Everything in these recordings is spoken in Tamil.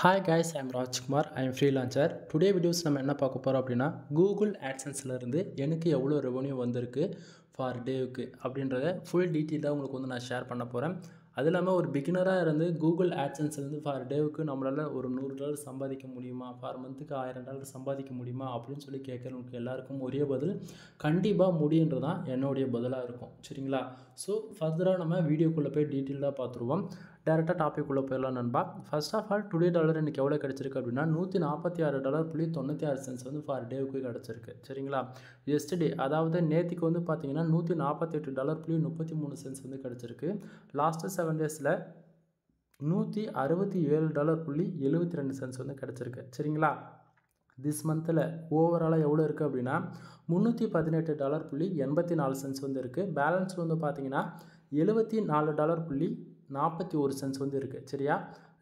Hi guys, I'm Rajkumar. I'm freelancer. Today videos நம்ம என்ன பார்க்க போறோம் அப்படின்னா Google AdSenseல இருந்து எனக்கு எவ்வளவு ரெவென்யூ வந்திருக்கு ஃபார் டேவுக்கு அப்படின்றத ஃபுல் டீட்டெயிலாக உங்களுக்கு வந்து நான் ஷேர் பண்ண போகிறேன். அது இல்லாமல் ஒரு பிகினராக இருந்து Google AdSenseலேருந்து ஃபார் டேவுக்கு நம்மளால் ஒரு $100 சம்பாதிக்க முடியுமா, ஃபார் மந்த்துக்கு $1000 சம்பாதிக்க முடியுமா அப்படின்னு சொல்லி கேட்குறவங்களுக்கு எல்லாருக்கும் ஒரே பதில் கண்டிப்பாக முடியுன்றது தான் என்னுடைய பதிலாக இருக்கும். சரிங்களா? ஸோ ஃபர்தராக நம்ம வீடியோக்குள்ளே போய் டீட்டெயிலாக பார்த்துருவோம். டேரெக்டாக டாபிக் உள்ள போயிடலாம் நண்பா. First of all today dollar எனக்கு எவ்வளோ கிடச்சிருக்கு அப்படின்னா $146.96 வந்து ஃபார் டேவுக்கு கிடச்சிருக்கு. சரிங்களா? எஸ்டர்டே அதாவது நேற்றுக்கு வந்து பார்த்தீங்கன்னா $148.33 வந்து கிடச்சிருக்கு. லாஸ்ட்டு 7 டேஸில் $167.72 வந்து கிடச்சிருக்கு. சரிங்களா? திஸ் மந்தில் ஓவராலாக எவ்வளோ இருக்குது அப்படின்னா $318.84 வந்து இருக்குது. பேலன்ஸ் வந்து பார்த்தீங்கன்னா $74.41 வந்து இருக்குது. சரியா?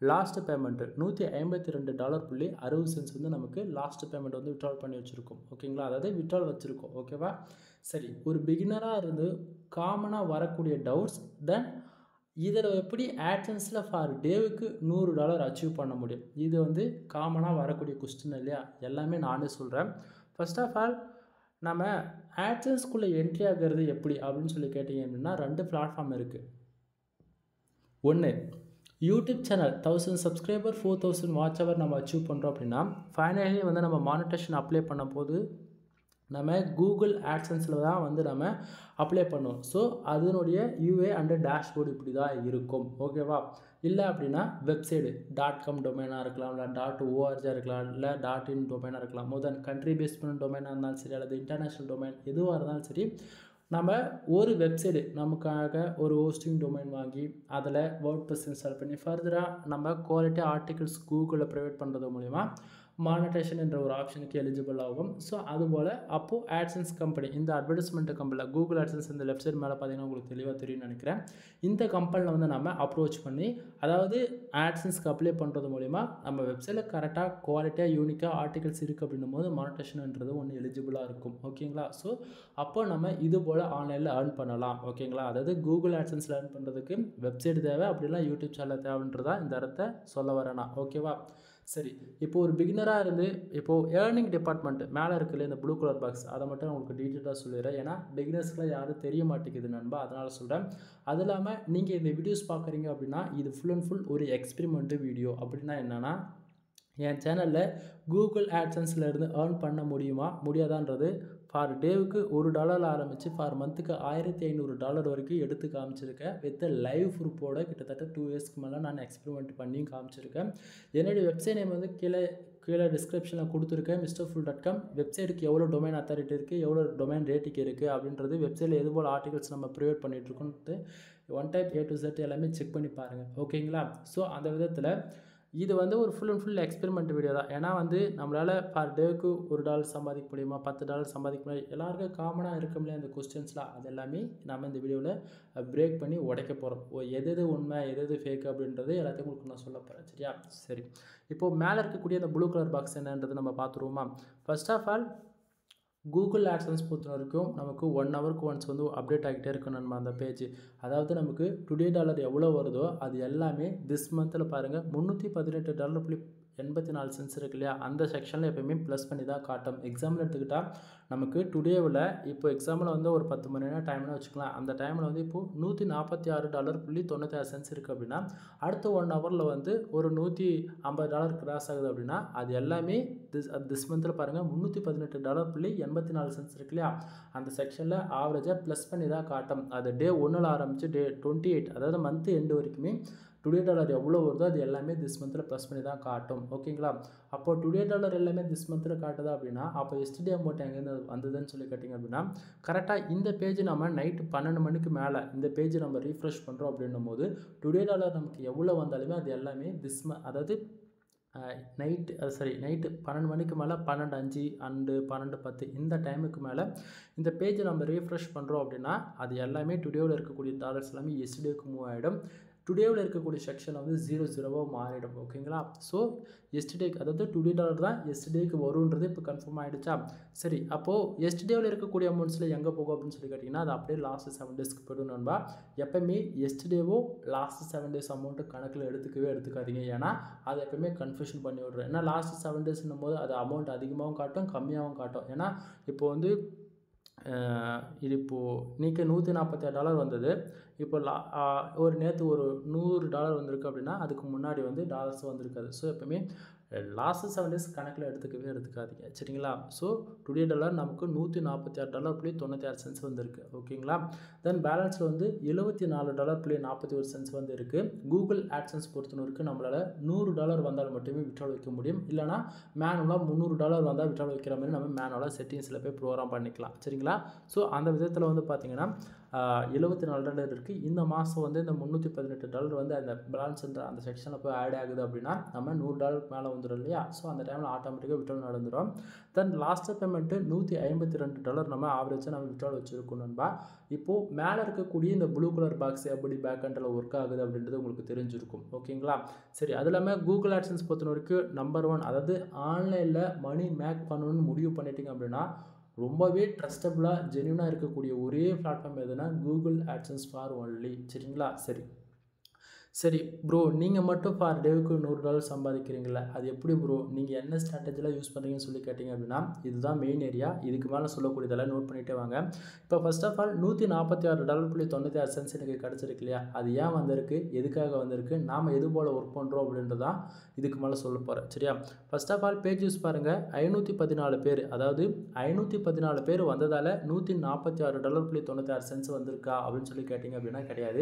லாஸ்ட் பேமெண்ட்டு $152.60 வந்து நமக்கு லாஸ்ட் பேமெண்ட் வந்து விட்ரால் பண்ணி வச்சுருக்கோம். ஓகேங்களா? அதாவது விட்ரால் வச்சுருக்கோம். ஓகேவா? சரி, ஒரு பிகினராக இருந்து காமனாக வரக்கூடிய டவுட்ஸ், தென் இதில் எப்படி ஆட்சன்ஸில் ஃபார் டேவுக்கு $100 அச்சீவ் பண்ண முடியும், இது வந்து காமனாக வரக்கூடிய கொஸ்டின் இல்லையா? எல்லாமே நானே சொல்கிறேன். ஃபர்ஸ்ட் ஆஃப் ஆல் நம்ம ஆட்சன்ஸ்குள்ளே என்ட்ரி ஆகிறது எப்படி அப்படின்னு சொல்லி கேட்டிங்க அப்படின்னா 2 பிளாட்ஃபார்ம் இருக்குது. ஒன்று, YouTube channel 1000 subscriber 4000 watch hour நம்ம அச்சீவ் பண்ணுறோம் அப்படின்னா ஃபைனலி வந்து நம்ம மானிட்டேஷன் அப்ளை பண்ணும்போது நம்ம கூகுள் ஆட்சன்ஸில் தான் வந்து நம்ம அப்ளை பண்ணுவோம். ஸோ அதனுடைய யூஏ அண்டு டேஷ்போர்டு இப்படி தான் இருக்கும். ஓகேவா? இல்லை அப்படின்னா வெப்சைடு .com டொமைனாக இருக்கலாம், இல்லை .org இருக்கலாம், இல்லை .in டொமைனாக இருக்கலாம். கண்ட்ரி பேஸ் பண்ண டொமைனாக இருந்தாலும் சரி, அல்லது இன்டர்நேஷ்னல் டொமைன் எதுவாக இருந்தாலும் சரி, நம்ம ஒரு வெப்சைடு நமக்காக ஒரு ஹோஸ்டிங் டொமைன் வாங்கி அதில் வேர்ட்ப்ரெஸ் இன்ஸ்டால் பண்ணி ஃபர்தராக நம்ம குவாலிட்டி ஆர்டிகல்ஸ் கூகுளில் ப்ரொவைட் பண்ணுறது மூலிமா மானிட்டேஷன் என்ற ஒரு ஆப்ஷனுக்கு எலிஜிபிள் ஆகும். ஸோ அதுபோல் அப்போது ஆட்சன்ஸ் கம்பெனி, இந்த அட்வர்டைஸ்மெண்ட் கம்பெனியில் கூகுள் ஆட்சன்ஸ் இந்த லெஃப்ட் சைடு மேலே பார்த்தீங்கன்னா உங்களுக்கு தெளிவாக தெரியும்னு நினைக்கிறேன். இந்த கம்பெனியில் வந்து நம்ம அப்ரோச் பண்ணி, அதாவது ஆட்சன்ஸ்க்கு அப்ளை பண்ணுறது மூலிமா நம்ம வெப்சைட்டில் கரெக்டாக குவாலிட்டியாக யூனிக்காக ஆர்டிகல்ஸ் இருக்குது அப்படின்னும் போது மானிட்டேஷன்ன்றது ஒன்று எலிஜிபிளாக இருக்கும். ஓகேங்களா? ஸோ அப்போ நம்ம இது போல் ஆன்லைனில் ஏர்ன் பண்ணலாம். ஓகேங்களா? அதாவது கூகுள் ஆட்சன்ஸில் ஏர்ன் பண்ணுறதுக்கு வெப்சைட் தேவை, அப்படிலாம் யூடியூப் சேனல் தேவைன்றதா இந்த இடத்த சொல்ல வரேனா. ஓகேவா? சரி, இப்போது ஒரு பிகினராக இருந்து இப்போது ஏர்னிங் டிபார்ட்மெண்ட் மேலே இருக்குல்ல இந்த ப்ளூ கலர் பாக்ஸ், அதை மட்டும் நான் உங்களுக்கு டீட்டெயிலாக சொல்லிடுறேன். ஏன்னா பிகினர்ஸ்க்குலாம் யாரும் தெரிய மாட்டேங்குது நண்பா, அதனால் சொல்கிறேன். அது இல்லாமல் நீங்கள் இந்த வீடியோஸ் பார்க்குறீங்க அப்படின்னா இது ஃபுல் அண்ட் ஃபுல் ஒரு எக்ஸ்பெரிமெண்ட்டு வீடியோ. அப்படின்னா என்னென்னா, என் சேனலில் கூகுள் ஆட்சன்ஸில் இருந்து ஏர்ன் பண்ண முடியுமா முடியாதான்றது ஃபார் டேவுக்கு $1 ஆரம்பித்து ஃபார் மந்த்துக்கு $1500 வரைக்கும் எடுத்து காமிச்சிருக்கேன். வித் லைவ் ப்ரூஃபோட கிட்டத்தட்ட 2 இயர்ஸ்க்கு மேலே நான் எக்ஸ்பெரிமெண்ட் பண்ணி காமிச்சிருக்கேன். என்னுடைய வெப்சைட் நேம் வந்து கீழே டிஸ்கிரிப்ஷனில் கொடுத்துருக்கேன், mrfull.com. வெப்சைட்டுக்கு எவ்வளோ டொமைன் அத்தாரிட்டி இருக்குது, எவ்வளோ டொமைன் ரேட்டிங் இருக்குது அப்படின்றது, வெப்சைட்டில் எது போல் ஆர்டிகல்ஸ் நம்ம ப்ரொவைட் பண்ணிகிட்ருக்கோன்ட்டு one type A to Z எல்லாமே செக் பண்ணி பாருங்கள். ஓகேங்களா? ஸோ அந்த விதத்தில் இது வந்து ஒரு full and full experiment video தான். ஏன்னா வந்து நம்மளால் பர் டேவுக்கு $1 சம்பாதிக்க முடியுமா, $10 சம்பாதிக்க முடியும், எல்லாருக்கும் காமனாக இருக்க முடியாது அந்த கொஸ்டின்ஸ்லாம். அது எல்லாமே நம்ம இந்த வீடியோவில் பிரேக் பண்ணி உடைக்க போகிறோம். எது உண்மை எது ஃபேக் அப்படின்றது எல்லாத்தையும் உங்களுக்கு நான் சொல்ல போகிறேன். சரியா? சரி, இப்போது மேலே இருக்கக்கூடிய அந்த ப்ளூ கலர் பாக்ஸ் என்னன்றது நம்ம பார்த்துருவோமா? First of all Google AdSense பொறுத்த வரைக்கும் நமக்கு 1 ஹவருக்கு ஒன்ஸ் வந்து அப்டேட் ஆகிட்டே இருக்கும் நம்ம அந்த பேஜ். அதாவது நமக்கு டுடே டாலர் எவ்வளோ வருதோ அது எல்லாமே திஸ் மந்தில் பாருங்கள் $318.84 இருக்கு இல்லையா? அந்த செக்ஷனில் எப்போயுமே ப்ளஸ் பண்ணி தான் காட்டும். எக்ஸாம்பிள் எடுத்துக்கிட்டால் நமக்கு டுடேவில் இப்போ எக்ஸாம்பிள் வந்து ஒரு 10 மணி நேரம் டைம்னு வச்சுக்கலாம். அந்த டைமில் வந்து இப்போது $146.96 இருக்குது அப்படின்னா அடுத்த 1 ஹவரில் வந்து ஒரு $150 கிராஸ் ஆகுது அப்படின்னா அது எல்லாமே திஸ் மந்தில் பாருங்கள் $318.84 இருக்கு இல்லையா? அந்த செக்ஷனில் ஆவரேஜாக ப்ளஸ் பண்ணி தான் காட்டும். அது டே 1 ஆரம்பித்து டே 28, அதாவது மந்த் எண்டு வரைக்குமே டுடே டாலர் எவ்வளோ வருதோ அது எல்லாமே திஸ் மந்தில் ப்ளஸ் பண்ணி தான் காட்டும். ஓகேங்களா? அப்போ டுடே டாலர் எல்லாமே திஸ் மந்தில் காட்டுதா அப்படின்னா அப்போ எஸ்டர்டே அமௌண்ட் எங்கேருந்து வந்ததுன்னு சொல்லி கேட்டிங்க அப்படின்னா கரெக்டாக இந்த பேஜ் நம்ம நைட்டு 12 மணிக்கு மேலே இந்த பேஜ் நம்ம ரீஃப்ரெஷ் பண்ணுறோம் அப்படின்னும் போது டுடே டாலர் நமக்கு எவ்வளோ வந்தாலுமே அது எல்லாமே அதாவது நைட்டு 12 மணிக்கு மேலே 12:05 அண்டு 12:10 இந்த டைமுக்கு மேலே இந்த பேஜை நம்ம ரீஃப்ரெஷ் பண்ணுறோம் அப்படின்னா அது எல்லாமே டுடேவில் இருக்கக்கூடிய டாலர்ஸ் எல்லாமே எஸ்டர்டேக்கு மூவ் ஆகிடும். டுடேவில் இருக்கக்கூடிய செக்ஷன் வந்து 00 மாறிடும். ஓகேங்களா? ஸோ எஸ்டர்டேக்கு அதாவது டுடே டாலர் தான் எஸ்டர்டேக்கு வரும்ன்றது இப்போ கன்ஃபார்ம் ஆகிடுச்சா? சரி, அப்போது எஸ்டர்டேவில் இருக்கக்கூடிய அமௌண்ட்ஸில் எங்கே போகும் அப்படின்னு சொல்லி கேட்டிங்கன்னா அது அப்படியே லாஸ்ட் 7 டேஸ்க்கு போய்டும் நண்பா. எப்போயுமே எஸ்டர்டேவோ லாஸ்ட் 7 டேஸ் அமௌண்ட்டு கணக்கில் எடுத்துக்காதீங்க. ஏன்னா அதை எப்போயுமே கன்ஃபியூஷன் பண்ணி விட்றேன். ஏன்னா லாஸ்ட் 7 டேஸ்ன்னும் போது அது அமௌண்ட் அதிகமாகவும் காட்டும் கம்மியாகவும் காட்டும். ஏன்னா இப்போ வந்து இது இப்போது இன்றைக்கி $146 வந்தது. இப்போ ஒரு நேற்று ஒரு $100 வந்திருக்கு அப்படின்னா அதுக்கு முன்னாடி வந்து டாலர்ஸ் வந்திருக்காது. ஸோ எப்போயுமே லாஸ்ட் 7 டேஸ் கணக்கில் எடுத்துக்காதீங்க. சரிங்களா? ஸோ டுடே டாலர் நமக்கு $146.96 வந்திருக்கு. ஓகேங்களா? தென் பேலன்ஸில் வந்து $74.41 வந்து இருக்குது. கூகுள் ஆட்சன்ஸ் பொறுத்தவரைக்கும் நம்மளால் $100 வந்தால் மட்டுமே விட்ரால் வைக்க முடியும். இல்லைனா மேனுவலாக $300 வந்தால் விட்ரால் வைக்கிற மாதிரி நம்ம மேனுவலாக செட்டிங்ஸில் போய் ப்ரோக்ராம் பண்ணிக்கலாம். சரிங்களா? ஸோ அந்த விதத்தில் வந்து பார்த்திங்கன்னா $74 இருக்குது. இந்த மாதம் வந்து இந்த $318 வந்து அந்த பேலன்ஸ்ன்ற அந்த செக்ஷனில் போய் ஆட் ஆகுது அப்படின்னா நம்ம $100 மேலே வந்துடும் இல்லையா? ஸோ அந்த டைமில் ஆட்டோமேட்டிக்காக விட்ரால் நடந்துடும். தென் லாஸ்ட்டு பேமெண்ட்டு $152 நம்ம ஆவரேஜாக நம்ம விட்ரால் வச்சுருக்கோம் நண்பா. இப்போது மேலே இருக்கக்கூடிய இந்த ப்ளூ கலர் பாக்ஸ் எப்படி பேக் எண்டில் ஒர்க் ஆகுது அப்படின்றது உங்களுக்கு தெரிஞ்சிருக்கும். ஓகேங்களா? சரி, அது இல்லாமல் கூகுள் ஆட்சன்ஸ் பொறுத்த வரைக்கும் நம்பர் 1 அதாவது ஆன்லைனில் மணி மேக் பண்ணணும்னு முடிவு பண்ணிட்டீங்க அப்படின்னா ரொம்பவே ட்ரஸ்டபுளாக ஜென்யூனாக இருக்கக்கூடிய ஒரே பிளாட்ஃபார்ம் எதுனா கூகுள் ஆட்சன்ஸ் ஃபார் ஒன்லி. சரிங்களா? சரி ப்ரோ, நீங்கள் மட்டும் ஃபார் டேவுக்கு $100 சம்பாதிக்கிறீங்களா? அது எப்படி ப்ரோ? நீங்கள் என்ன ஸ்ட்ராட்டஜிலாம் யூஸ் பண்ணுறீங்கன்னு சொல்லி கேட்டிங்க அப்படின்னா இதுதான் மெயின் ஏரியா. இதுக்கு மேலே சொல்லக்கூடியதெல்லாம் நோட் பண்ணிகிட்டே வாங்க. இப்போ ஃபர்ஸ்ட் ஆஃப் ஆல் $146.96 எனக்கு கிடச்சிருக்கு இல்லையா? அது ஏன் வந்திருக்கு, எதுக்காக வந்திருக்கு, நாம் எது போல் ஒர்க் பண்ணுறோம் அப்படின்றது தான் இதுக்கு மேலே சொல்ல போகிறேன். சரியா? First of all page views பாருங்கள். 514 பேர், அதாவது 514 பேர் வந்ததால் $146.96 வந்திருக்கா அப்படின்னு சொல்லி கேட்டிங்க அப்படின்னா கிடையாது.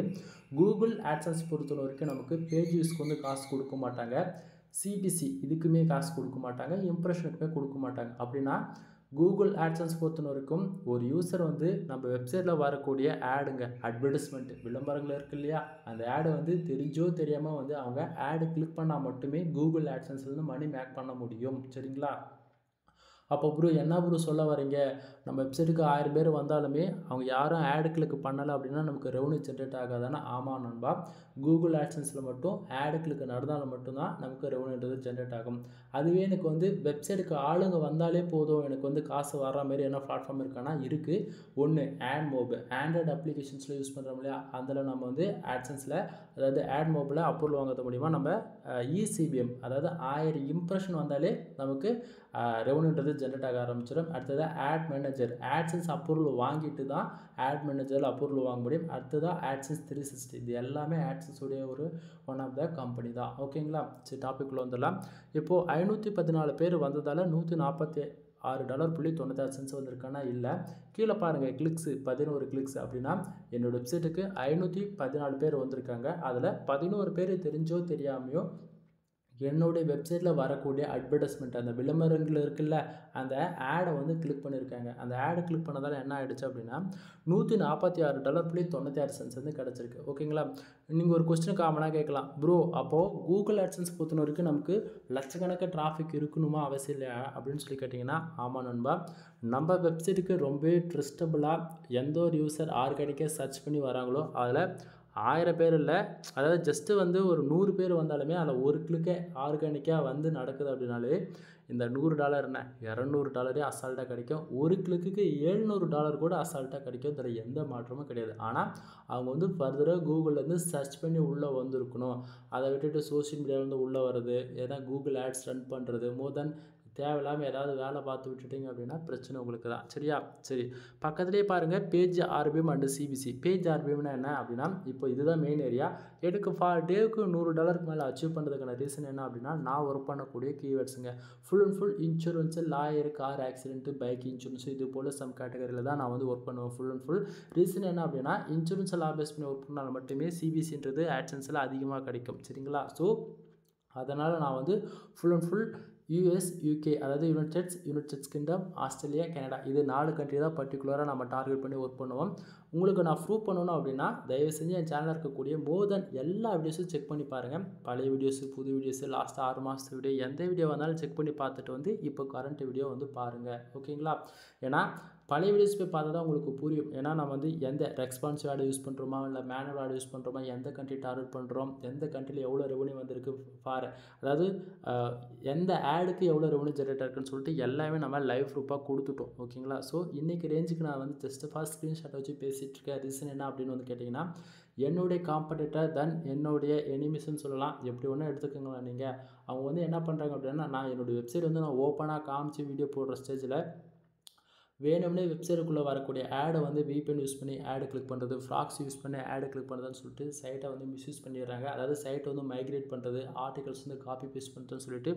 கூகுள் ஆட்சன்ஸ் பொறுத்த வரைக்கும் நமக்கு பேஜ் யூஸ்க்கு வந்து காசு கொடுக்க மாட்டாங்க. சிபிசி இதுக்குமே காசு கொடுக்க மாட்டாங்க. இம்ப்ரெஷனுக்குமே கொடுக்க மாட்டாங்க. அப்படின்னா கூகுள் ஆட்சன்ஸ் பொறுத்த வரைக்கும் ஒரு யூசர் வந்து நம்ம வெப்சைட்டில் வரக்கூடிய ஆடுங்க, அட்வர்டைஸ்மெண்ட் விளம்பரங்கள் இருக்கு இல்லையா? அந்த ஆடை வந்து தெரிஞ்சோ தெரியாமல் வந்து அவங்க ஆடு கிளிக் பண்ணால் மட்டுமே கூகுள் ஆட்சன்ஸ்லேருந்து மணி மேக் பண்ண முடியும். சரிங்களா? அப்போ ப்ரோ என்ன ப்ரோ சொல்ல வரீங்க? நம்ம வெப்சைட்டுக்கு 1000 பேர் வந்தாலுமே அவங்க யாரும் ஆடு கிளிக் பண்ணலை அப்படின்னா நமக்கு ரெவன்யூ ஜென்ரேட் ஆகாதானே? ஆமாம் நண்பா. கூகுள் ஆட்சன்ஸில் மட்டும் ஆடு கிளிக் நடந்தால் மட்டும்தான் நமக்கு ரெவன்யூன்றது ஜென்ரேட் ஆகும். அதுவே எனக்கு வந்து வெப்சைட்டுக்கு ஆளுங்க வந்தாலே போதும் எனக்கு வந்து காசு வர்ற மாதிரி என்ன பிளாட்ஃபார்ம் இருக்கான்னா இருக்குது. ஒன்று ஆட்மோப், ஆண்ட்ராய்டு அப்ளிகேஷன்ஸில் யூஸ் பண்ணுறோம் இல்லையா? அதில் நம்ம வந்து ஆட்சன்ஸில் அதாவது ஆட்மோபில் அப்ரூவல் வாங்குறது மூலிமா நம்ம இசிபிஎம் அதாவது 1000 இம்ப்ரெஷன் வந்தாலே நமக்கு ரெவன்யூன்றது ஜென்ரேட் ஆக ஆரம்பிச்சிடும். அடுத்தது ஆட் மேனேஜர், ஆட்சன்ஸ் அப்ரூவல் வாங்கிட்டு தான் ஆட் மேனேஜரில் அப்ரூவல் வாங்க முடியும். அடுத்ததாக ஆட்சன்ஸ் 360, இது எல்லாமே ஆட்சன்ஸுடைய ஒரு ஒன் ஆஃப் த கம்பெனி தான். ஓகேங்களா? சரி, டாபிக்குள்ளே வந்துடலாம். இப்போது 514 பேர் வந்ததால் $146.96 வந்திருக்கானா? இல்லை. கீழே பாருங்கள், கிளிக்ஸு 11 கிளிக்ஸ் அப்படின்னா என்னோடய வெப்சைட்டுக்கு 514 பேர் வந்திருக்காங்க. அதில் 11 பேர் தெரிஞ்சோ தெரியாமையோ என்னுடைய வெப்சைட்டில் வரக்கூடிய அட்வர்டைஸ்மெண்ட் அந்த விளம்பரங்கள் இருக்குல்ல, அந்த ஆடை வந்து கிளிக் பண்ணியிருக்காங்க. அந்த ஆடை கிளிக் பண்ணதால் என்ன ஆகிடுச்சு அப்படின்னா $146.96 வந்து கிடச்சிருக்கு. ஓகேங்களா? நீங்கள் ஒரு கொஸ்டின் காமனாக கேட்கலாம், ப்ரோ அப்போது கூகுள் ஆட்சன்ஸ் பொறுத்த வரைக்கும் நமக்கு லட்சக்கணக்கான டிராஃபிக் இருக்கணுமா அவசியம் இல்லையா அப்படின்னு சொல்லி கேட்டிங்கன்னா ஆமாம் நண்பா. நம்ம வெப்சைட்டுக்கு ரொம்பவே ட்ரஸ்டபுளாக எந்த ஒரு யூசர் ஆர்கானிக்காக சர்ச் பண்ணி வராங்களோ அதில் 1000 பேர் இல்லை, அதாவது ஜஸ்ட்டு வந்து ஒரு 100 பேர் வந்தாலுமே அதில் ஒரு கிளிக்கே ஆர்கானிக்காக வந்து நடக்குது அப்படின்னாலே இந்த $100 என்ன $200 அசால்ட்டாக கிடைக்கும். ஒரு கிளிக்கு $700 கூட அசால்ட்டாக கிடைக்கும். இதில் எந்த மாற்றமும் கிடையாது. ஆனால் அவங்க வந்து ஃபர்தராக கூகுள்லேருந்து சர்ச் பண்ணி உள்ளே வந்திருக்கணும். அதை விட்டுட்டு சோஷியல் மீடியாவிலேருந்து உள்ளே வர்றது, ஏதாவது கூகுள் ஆட்ஸ் ரன் பண்ணுறது, மோர் தென் தேவையில்லாமல் ஏதாவது வேலை பார்த்து விட்டுட்டிங்க அப்படின்னா பிரச்சனை உங்களுக்கு தான். சரியா? சரி, பக்கத்துலேயே பாருங்கள் page RPM and CPC. Page ஆர்பிஎம்னா என்ன அப்படின்னா இப்போ இதுதான் மெயின் ஏரியா. எனக்கு ஃபார் டேவுக்கு $100 மேலே அச்சீவ் பண்ணுறதுக்கான ரீசன் என்ன அப்படின்னா நான் ஒர்க் பண்ணக்கூடிய கீவேர்ட்ஸுங்க. Full and full insurance, lawyer, car accident, bike insurance, இது போல் சம் கேட்டகரியில் தான் நான் வந்து ஒர்க் பண்ணுவேன். ஃபுல் அண்ட் ஃபுல் ரீசன் என்ன அப்படின்னா இன்சூரன்ஸை பேஸ் பண்ணி ஒர்க் பண்ணால் மட்டுமே சிபிசின்றது ஆட்சன்ஸில் அதிகமாக கிடைக்கும். சரிங்களா? ஸோ அதனால் நான் வந்து full and full US, UK அதாவது United States Kingdom, Australia, Canada இது 4 கண்ட்ரி தான் பர்டிகுலராக நம்ம டார்கெட் பண்ணி ஒர்க் பண்ணுவோம். உங்களுக்கு நான் ப்ரூவ் பண்ணணும் அப்படின்னா தயவு செஞ்சு என் சேனலில் இருக்கக்கூடிய மோர் தென் எல்லா வீடியோஸும் செக் பண்ணி பாருங்கள். பழைய வீடியோஸு, புது வீடியோஸு, லாஸ்ட் 6 மாதத்து வீடியோ எந்த வீடியோ வந்தாலும் செக் பண்ணி பார்த்துட்டு வந்து இப்போ கரண்ட் வீடியோ வந்து பாருங்கள். ஓகேங்களா? ஏன்னா பழைய வீடியோஸ் போய் பார்த்தா தான் உங்களுக்கு புரியும். ஏன்னா நம்ம வந்து எந்த ரெஸ்பான்சிவ் ஆட் யூஸ் பண்ணுறோமா, இல்லை மேனுவல் ஆட் யூஸ் பண்ணுறோமா, எந்த கண்ட்ரி டார்கெட் பண்ணுறோம், எந்த கண்ட்ரியில் எவ்வளோ ரெவன்யூ வந்திருக்கு ஃபார், அதாவது எந்த ஆடுக்கு எவ்வளோ ரெவன்யூ ஜென்ரேட் இருக்குன்னு சொல்லிட்டு எல்லாமே நம்ம லைவ் ப்ரூஃபாக கொடுத்துட்டோம். ஓகேங்களா? ஸோ இன்றைக்கி ரேஞ்சுக்கு நான் வந்து ஜஸ்ட் ஃபாஸ்ட் ஸ்க்ரீன்ஷாட் வச்சு பேசிகிட்டு இருக்கேன். ரீசன் என்ன அப்படின்னு வந்து கேட்டிங்கன்னா, என்னுடைய காம்படிட்டர் தென் என்னுடைய எனிமிஸ்ன்னு சொல்லலாம், எப்படி ஒன்று எடுத்துக்கோங்களா நீங்கள். அவங்க வந்து என்ன பண்ணுறாங்க அப்படின்னா, நான் என்னுடைய வெப்சைட் வந்து நான் ஓப்பனாக காமிச்சு வீடியோ போடுற ஸ்டேஜில் வேணும்னே வெப்சைட்டுக்குள்ளே வரக்கூடிய ஆடை வந்து VPN யூஸ் பண்ணி ஆடு கிளிக் பண்ணுறது, ஃப்ராக்ஸ் யூஸ் பண்ணி ஆடு கிளிக் பண்ணுறதுன்னு சொல்லிட்டு சைட்டை வந்து மிஸ்யூஸ் பண்ணிடுறாங்க. அதாவது சைட்டை வந்து மைக்ரேட் பண்ணுறது, ஆர்டிகல்ஸ் வந்து காப்பி பேஸ்ட் பண்ணுறதுன்னு சொல்லிட்டு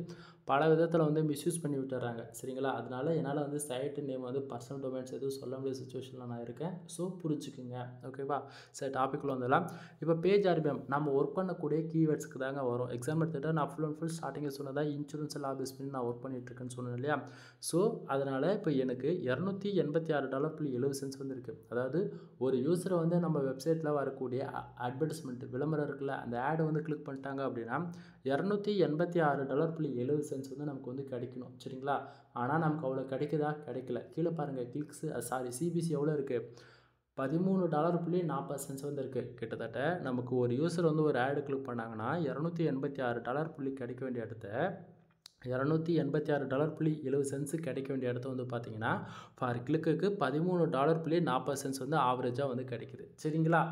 பல விதத்தில் வந்து மிஸ்யூஸ் பண்ணி விட்டுறாங்க. சரிங்களா? அதனால என்னால் வந்து சைட்டு நேம் வந்து பர்சனல் டொமைன்ஸ் எதுவும் சொல்ல முடியாத சுச்சுவேஷனில் நான் இருக்கேன். ஸோ புரிஞ்சுக்குங்க. ஓகேவா? சரி, டாப்பிக்கில் வந்துடலாம். இப்போ பேஜ் RPM நம்ம ஒர்க் பண்ணக்கூடிய கீவேர்ட்ஸ்க்கு தாங்க வரும். எக்ஸாம்பிள் எடுத்துகிட்டா நான் ஃபுல் அண்ட் ஃபுல் ஸ்டார்டிங்கில் சொன்னதா இன்சூரன்ஸ் எல்லாம் பேஸ் பண்ணி நான் ஒர்க் பண்ணிகிட்ருக்கேன்னு சொன்னேன் இல்லையா? ஸோ அதனால் இப்போ எனக்கு $286.70 வந்திருக்கு. அதாவது ஒரு யூஸரை வந்து நம்ம வெப்சைட்டில் வரக்கூடிய அட்வர்டைஸ்மெண்ட் விளம்பரம் இருக்குல்ல, அந்த ஆடை வந்து கிளிக் பண்ணிட்டாங்க அப்படின்னா $286.70 வந்து நமக்கு வந்து கிடைக்கணும். சரிங்களா? ஆனால் நமக்கு அவ்வளோ கிடைக்குதா? கிடைக்கல. கீழே பாருங்கள், கிளிக்ஸ் CPC எவ்வளோ இருக்குது? $13.40 வந்து இருக்குது. கிட்டத்தட்ட நமக்கு ஒரு யூஸர் வந்து ஒரு ஆடு கிளிக் பண்ணாங்கன்னா $286 கிடைக்க வேண்டிய இடத்த $286.70 கிடைக்க வேண்டிய இடத்த வந்து பார்த்தீங்கன்னா ஃபார் கிளிக்குக்கு $13.40 வந்து ஆவரேஜாக வந்து கிடைக்குது. சரிங்களா?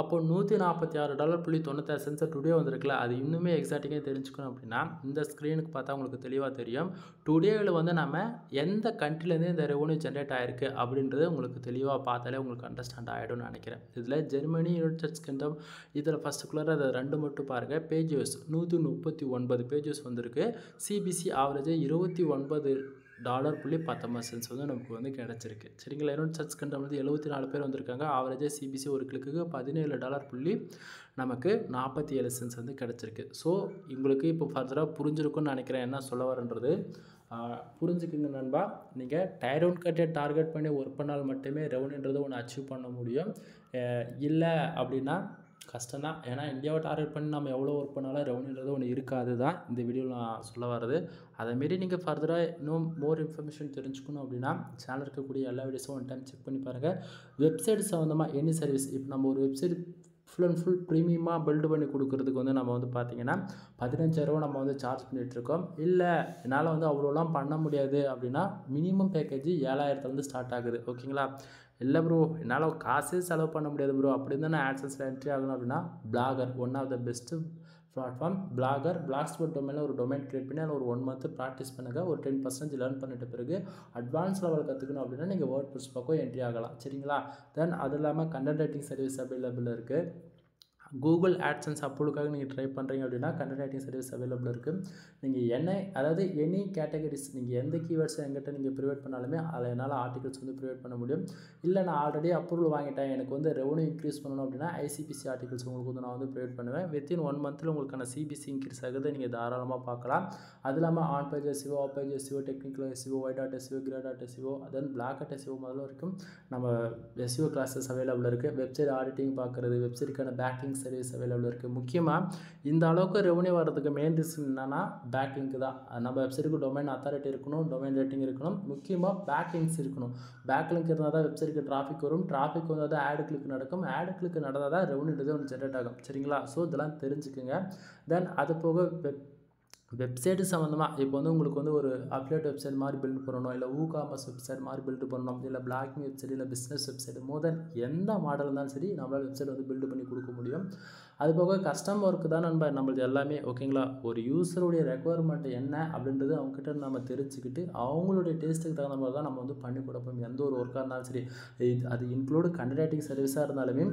அப்போது $146.96 டுடே வந்திருக்குல்ல, அது இன்னுமே எக்ஸாக்டிங்காக தெரிஞ்சுக்கணும் அப்படின்னா இந்த ஸ்க்ரீனுக்கு பார்த்தா உங்களுக்கு தெளிவாக தெரியும். டுடேவில் வந்து நம்ம எந்த கண்ட்ரிலேருந்து இந்த ரெவன்யூ ஜென்ரேட் ஆகிருக்கு அப்படின்றது உங்களுக்கு தெளிவாக பார்த்தாலே உங்களுக்கு அண்டர்ஸ்டாண்ட் ஆகிடும்னு நினைக்கிறேன். இதில் ஜெர்மனி, யுனைடெட் கிங்டம், இதில் ஃபஸ்ட்டுக்குள்ளார அதை 2 மட்டும் பாருங்கள். பேஜஸ் 139 பேஜஸ் வந்திருக்கு. CPC ஆவரேஜாக $29.19 வந்து நமக்கு வந்து கிடச்சிருக்கு. சரிங்களா? யுனைடெட் கிங்டம் வந்து 74 பேர் வந்திருக்காங்க. ஆவரேஜாக CPC ஒரு கிளிக்குக்கு $17.47 வந்து கிடச்சிருக்கு. ஸோ உங்களுக்கு இப்போ ஃபர்தராக புரிஞ்சிருக்கும்னு நினைக்கிறேன் என்ன சொல்ல வரேன்றது. புரிஞ்சுக்குங்க நண்பா. நீங்கள் டயர் 1 கட்டை டார்கெட் பண்ணி ஒர்க் பண்ணால் மட்டுமே ரெவன்யூன்றது ஒன்று அச்சீவ் பண்ண முடியும். இல்லை அப்படின்னா கஷ்டம்தான். ஏன்னா இந்தியாவை டார்கெட் பண்ணி நம்ம எவ்வளோ ஒர்க் பண்ணாலும் ரெவன்யூன்றது ஒன்று இருக்காது தான் இந்த வீடியோவில் நான் சொல்ல வர்றது. அதேமாரி நீங்கள் ஃபர்தராக இன்னும் மோர் இன்ஃபர்மேஷன் தெரிஞ்சுக்கணும் அப்படின்னா சேனல் இருக்கக்கூடிய எல்லா வீடியோஸும் ஒன் டைம் செக் பண்ணி பாருங்கள். வெப்சைட் சம்மந்தமாக எனி சர்வீஸ், இப்போ நம்ம ஒரு வெப்சைட் ஃபுல் அண்ட் ஃபுல் ப்ரீமியமாக பில்டு பண்ணி கொடுக்குறதுக்கு வந்து நம்ம வந்து பார்த்திங்கன்னா 15,000 நம்ம வந்து சார்ஜ் பண்ணிகிட்ருக்கோம். இல்லை என்னால் வந்து அவ்வளோலாம் பண்ண முடியாது அப்படின்னா மினிமம் பேக்கேஜ் 7,000 ஸ்டார்ட் ஆகுது. ஓகேங்களா? இல்லை ப்ரோ என்னால் காசே செலவு பண்ண முடியாது ப்ரோ அப்படின்னு தான் AdSenseல என்ட்ரி ஆகணும் அப்படின்னா blogger one of the best platform. Blogspot டொமைனில் ஒரு டொமைன் க்ரியேட் பண்ணி அதில் ஒரு 1 மந்த் ப்ராக்டிஸ் பண்ணுங்கள். ஒரு 10% லேர்ன் பண்ணிட்ட பிறகு அட்வான்ஸ் லெவல் கற்றுக்கணும் அப்படின்னா நீங்கள் WordPress பக்கம் என்ட்ரி ஆகலாம். சரிங்களா? தென் அது இல்லாமல் கண்டென்ட் ரைட்டிங் சர்வீஸ் அவைலபிள் இருக்குது. கூகுள் AdSense அப்ரூவலுக்காக நீங்கள் ட்ரை பண்ணுறீங்க அப்படின்னா கண்டென்ட் ரைட்டிங் சர்வீஸ் அவைலபிள் இருக்குது. நீங்கள் அதாவது எனி கேட்டகரிஸ் நீங்கள் எந்த கீவேர்ட்ஸை எங்கிட்ட நீங்கள் ப்ரிவேட் பண்ணாலுமே அதில் என்னால் ஆர்டிகல்ஸ் வந்து ப்ரிவேட் பண்ண முடியும். இல்லை நான் ஆல்ரெடி அப்ரூவல் வாங்கிட்டேன், எனக்கு வந்து ரெவன்யூ இன்க்ரீஸ் பண்ணணும் அப்படின்னா ICPC ஆர்டிகல்ஸ் உங்களுக்கு வந்து நான் வந்து ப்ரிவேட் பண்ணுவேன். வித்தின் 1 மந்த்தில் உங்களுக்கான CPC இன்க்ரீஸ் ஆகுது நீங்கள் தாராளமாக பார்க்கலாம். அது இல்லாமல் on page SEO, off page SEO, technical SEO, y.SEO, grey.SEO, then black.SEO முதல்ல வரைக்கும் நம்ம SEO கிளாஸஸ் அவைலபிள் இருக்குது. வெப்சைட் ஆடிட்டிங் பார்க்குறது, வெப்சைட்டுக்கான பேக்கிங் சர்வீஸ் அவைலபிள் இருக்குது. முக்கியமாக இந்த அளவுக்கு ரெவன்யூ வரதுக்கு மெயின் ரீசன் என்னன்னா பேக்லிங்க் தான். நம்ம வெப்சைட்டுக்கு டொமைன் அத்தாரிட்டி இருக்கணும், டொமைன் ரேட்டிங் இருக்கணும், முக்கியமாக பேக்லிங்க்ஸ் இருக்கணும். பேக்லிங்க் இருந்தால் தான் வெப்சைட்டுக்கு டிராஃபிக் வரும், டிராஃபிக் வந்தால் தான் ஆடு கிளிக் நடக்கும், ஆடு கிளிக் நடந்தால் தான் ரெவன்யூன்றது ஒன்று ஜென்ரேட் ஆகும். சரிங்களா? ஸோ இதெல்லாம் தெரிஞ்சுக்குங்க. தென் அது போக வெப்சைட்டு சம்மந்தமாக இப்போ வந்து உங்களுக்கு வந்து ஒரு அப்லேட் வெப்சைட் மாதிரி பில்டு பண்ணணும், இல்லை WooCommerce வெப்சைட் மாதிரி பில்டு பண்ணணும், இல்லை பிளாகிங் வெப்சைட், இல்லை பிஸ்னஸ் வெப்சைட், மோர் தென் எந்த மாடல் இருந்தாலும் சரி நம்மளால் வெப்சைட் வந்து பில்டு பண்ணி கொடுக்க முடியும். அது போக கஸ்டம் ஒர்க்கு தான் நம்மளது எல்லாமே. ஓகேங்களா? ஒரு யூஸருடைய ரெக்குவயர்மெண்ட் என்ன அப்படின்றது அவங்ககிட்ட நம்ம தெரிஞ்சுக்கிட்டு அவங்களுடைய டேஸ்ட்டுக்கு தகுந்த மாதிரி தான் நம்ம வந்து பண்ணி கொடுப்போம். எந்த ஒரு ஒர்க்காக இருந்தாலும் சரி, அது இன்க்ளூடு கண்டென்ட் ரைட்டிங் சர்வீஸாக இருந்தாலுமே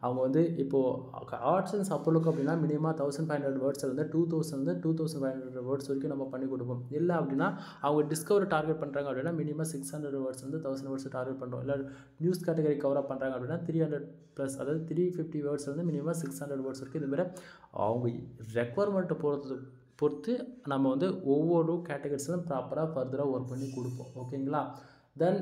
அவங்க வந்து இப்போது AdSense அப்ரூவலுக்கு அப்படின்னா மினிமம் 1500 வேர்ட்ஸ்லேருந்து 2500 வேர்ட்ஸ் வரைக்கும் நம்ம பண்ணி கொடுப்போம். இல்லை அப்படின்னா அவங்க டிஸ்கவர் டார்கெட் பண்ணுறாங்க அப்படின்னா மினிமம் 600 வேர்ட்ஸ்லேருந்து 1000 வேர்ட்ஸ் டார்கெட் பண்ணுறோம். இல்லை நியூஸ் கேட்டகரி கவராக பண்ணுறாங்க அப்படின்னா 300+, அதாவது 350 வேர்ட்ஸ்லேருந்து மினிமம் 600 வேர்ட்ஸ் வரைக்கும். இதுமாதிரி அவங்க ரெக்குவயர்மெண்ட்டை பொறுத்து நம்ம வந்து ஒவ்வொரு கேட்டகரிஸ்லும் ப்ராப்பராக ஃபர்தராக ஒர்க் பண்ணி கொடுப்போம். ஓகேங்களா? தென்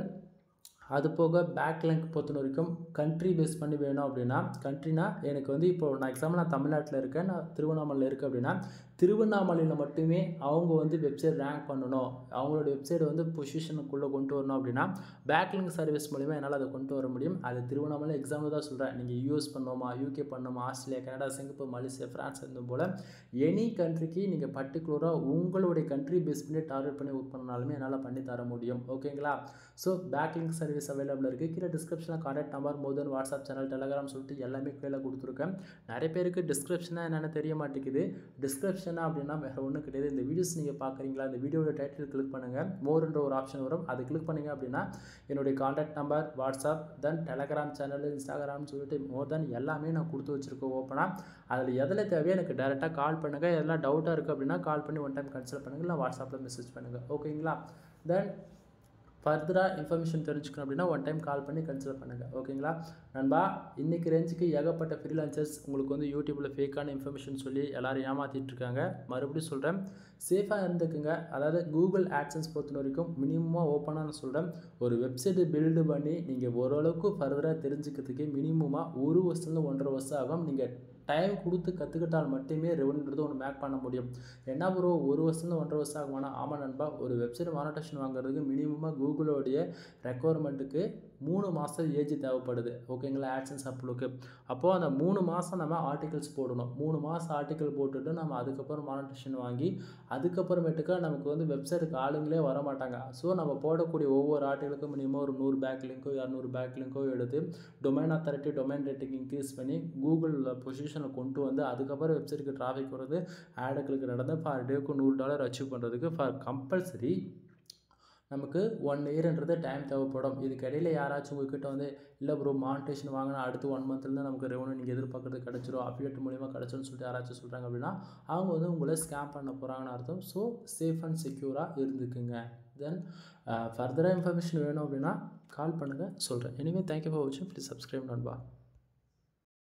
அது போக பேக் லிங்க் பொறுத்த வரைக்கும் கண்ட்ரி பேஸ் பண்ணி வேணும் அப்படின்னா, கண்ட்ரினா எனக்கு வந்து இப்போ நான் எக்ஸாம்பிள் நான் தமிழ்நாட்டில் இருக்கேன், நான் திருவண்ணாமலையில் இருக்கேன் அப்படின்னா, திருவண்ணாமலையில் மட்டுமே அவங்க வந்து வெப்சைட் ரேங்க் பண்ணணும், அவங்களோட வெப்சைட் வந்து பொசிஷனுக்குள்ளே கொண்டு வரணும் அப்படின்னா, பேக் லிங்க் சர்வீஸ் மூலிமா என்னால் அதை கொண்டு வர முடியும். அது திருவண்ணாமலை எக்ஸாம்பிள் தான் சொல்கிறேன். நீங்கள் யூஎஸ் பண்ணோமா, யூகே பண்ணோமா, Australia, Canada, Singapore, Malaysia, France இந்த போல் எனி கண்ட்ரிக்கு நீங்கள் பர்டிகுலராக உங்களுடைய கண்ட்ரி பேஸ் பண்ணி டார்கெட் பண்ணி ஒர்க் பண்ணாலுமே என்னால் பண்ணி தர முடியும். ஓகேங்களா? So back link service available இருக்குது. கீழே டிஸ்கிரிப்ஷனில் contact number, more then WhatsApp channel, Telegram சொல்லிட்டு எல்லாமே கீழே கொடுத்துருக்கேன். நிறைய பேருக்கு டிஸ்கிரிப்ஷனாக என்னென்னு தெரிய மாட்டேங்குது. டிஸ்கிரிப்ஷனாக அப்படின்னா வேறு ஒன்றும் கிடையாது. இந்த வீடியோஸ் நீங்கள் பார்க்குறீங்களா, இந்த வீடியோட டைட்டில் கிளிக் பண்ணுங்கள், மோர்ன்ற ஒரு ஆப்ஷன் வரும், அது கிளிக் பண்ணிங்க அப்படின்னா என்னுடைய கான்டாக்ட் நம்பர், வாட்ஸ்அப், தென் டெலகிராம் சேனல், இன்ஸ்டாகிராம் சொல்லிட்டு மோர் தென் எல்லாமே நான் கொடுத்து வச்சுருக்கேன் ஓப்பனாக. அதில் எதில் தேவையோ எனக்கு டேரெக்டாக கால் பண்ணுங்கள். எதெல்லாம் டவுட்டாக இருக்குது அப்படின்னா கால் பண்ணி ஒன் டைம் கன்சல்ட் பண்ணுங்கள், இல்லை வாட்ஸ்அப்பில் மெசேஜ் பண்ணுங்கள். ஓகேங்களா? தென் ஃபர்தராக இன்ஃபர்மேஷன் தெரிஞ்சுக்கணும் அப்படின்னா ஒன் டைம் கால் பண்ணி கன்சிடர் பண்ணுங்கள். ஓகேங்களா நண்பா? இன்றைக்கி ரேஞ்சுக்கு ஏகப்பட்ட ஃப்ரீலான்சர்ஸ் உங்களுக்கு வந்து யூடியூப்பில் ஃபேக்கான இன்ஃபர்மேஷன் சொல்லி எல்லோரும் ஏமாற்றிட்டு இருக்காங்க. மறுபடியும் சொல்கிறேன், சேஃபாக இருந்துக்குங்க. அதாவது கூகுள் ஆட்சன்ஸ் பொறுத்த வரைக்கும் மினிமமாக ஓப்பனாக நான் சொல்கிறேன், ஒரு வெப்சைட்டு பில்டு பண்ணி நீங்கள் ஓரளவுக்கு ஃபர்தராக தெரிஞ்சுக்கிறதுக்கு மினிமமாக 1 வருஷத்துலேருந்து 1.5 வருஷம் ஆகும். நீங்கள் டைம் கொடுத்து கற்றுக்கிட்டால் மட்டுமே ரெவன்யூன்றது ஒன்று மேக் பண்ண முடியும். என்ன ப்ரோ 1 வருஷத்துலேருந்து 1.5 வருஷம் ஆகுமானா? ஆமாம் நண்பா, ஒரு வெப்சைட் மானிட்டேஷன் வாங்குறதுக்கு மினிமமாக கூகுளோடைய ரெக்குவயர்மெண்ட்டுக்கு 3 மாதம் ஏஜ் தேவைப்படுது. ஓகேங்களா? ஆட்சன்ஸ் அப்லோக்கு. அப்போது அந்த 3 மாதம் நம்ம ஆர்டிகல்ஸ் போடணும். 3 மாதம் ஆர்டிக்கல் போட்டுட்டு நம்ம அதுக்கப்புறம் மானிட்டேஷன் வாங்கி அதுக்கப்புறமேட்டுக்கா நமக்கு வந்து வெப்சைட்டுக்கு ஆளுங்களே வர மாட்டாங்க. ஸோ நம்ம போடக்கூடிய ஒவ்வொரு ஆர்டிக்கலுக்கும் மினிமம் ஒரு 100 பேக் லிங்கோ 200 பேக் லிங்கோ எடுத்து domain authority, domain rating increase பண்ணி கூகுளில் பொசிஷனில் கொண்டு வந்து அதுக்கப்புறம் வெப்சைட்டுக்கு டிராஃபிக் வருது, ஆடுகளுக்கு நடந்து பர் டேக்கு $100 அச்சீவ் பண்ணுறதுக்கு ஃபார் கம்பல்சரி நமக்கு 1 இயர்ன்றது டைம் தேவைப்படும். இதுக்கு இடையில யாராச்சும் உங்ககிட்ட வந்து இல்லை ப்ரோ மானிட்டேஷன் வாங்கினா அடுத்து 1 மந்த்லேருந்து நமக்கு ரெவன்யூ நீங்கள் எதிர்பார்க்குறது கிடச்சிரும், அஃபிலியேட் மூலிமா கிடச்சிரும்னு சொல்லிட்டு யாராச்சும் சொல்கிறாங்க அப்படின்னா அவங்க வந்து உங்களை ஸ்கேம் பண்ண போகிறாங்கன்னு அர்த்தம். ஸோ சேஃப் அண்ட் செக்யூராக இருந்துக்குங்க. தென் ஃபர்தராக இன்ஃபர்மேஷன் வேணும் அப்படின்னா கால் பண்ணுங்கள், சொல்கிறேன். எனிவே தேங்க்யூ ஃபார் வாட்சிங். ப்ளீஸ் சப்ஸ்கிரைப் நண்பா.